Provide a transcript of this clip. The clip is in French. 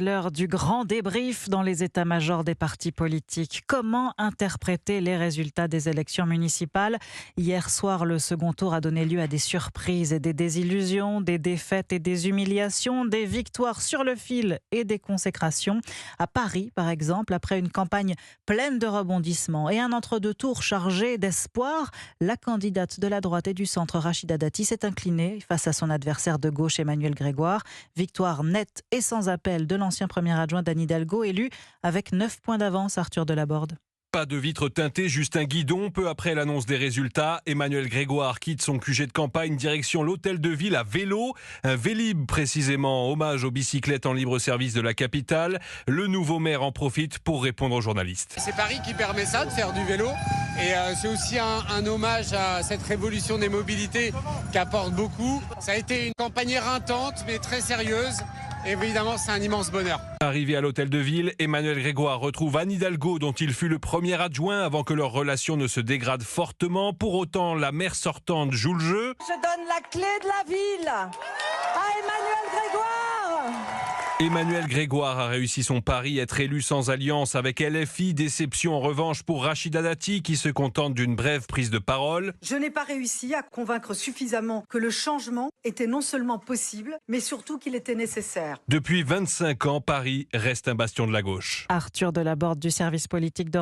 L'heure du grand débrief dans les états-majors des partis politiques. Comment interpréter les résultats des élections municipales ? Hier soir, le second tour a donné lieu à des surprises et des désillusions, des défaites et des humiliations, des victoires sur le fil et des consécrations. À Paris, par exemple, après une campagne pleine de rebondissements et un entre-deux tours chargé d'espoir, la candidate de la droite et du centre, Rachida Dati, s'est inclinée face à son adversaire de gauche, Emmanuel Grégoire. Victoire nette et sans appel de l'ancien premier adjoint d'Anne Hidalgo, élu avec 9 points d'avance, Arthur Delaborde. Pas de vitre teintée, juste un guidon. Peu après l'annonce des résultats, Emmanuel Grégoire quitte son QG de campagne direction l'hôtel de ville à vélo. Un Vélib précisément, hommage aux bicyclettes en libre service de la capitale. Le nouveau maire en profite pour répondre aux journalistes. C'est Paris qui permet ça, de faire du vélo. Et c'est aussi un hommage à cette révolution des mobilités qui apporte beaucoup. Ça a été une campagne éreintante mais très sérieuse. Et évidemment, c'est un immense bonheur. Arrivé à l'hôtel de ville, Emmanuel Grégoire retrouve Anne Hidalgo, dont il fut le premier adjoint avant que leur relation ne se dégrade fortement. Pour autant, la maire sortante joue le jeu. Je donne la clé de la ville à Emmanuel Grégoire. Emmanuel Grégoire a réussi son pari, être élu sans alliance avec LFI. Déception en revanche pour Rachida Dati, qui se contente d'une brève prise de parole. Je n'ai pas réussi à convaincre suffisamment que le changement était non seulement possible, mais surtout qu'il était nécessaire. Depuis 25 ans, Paris reste un bastion de la gauche. Arthur Delaborde du service politique de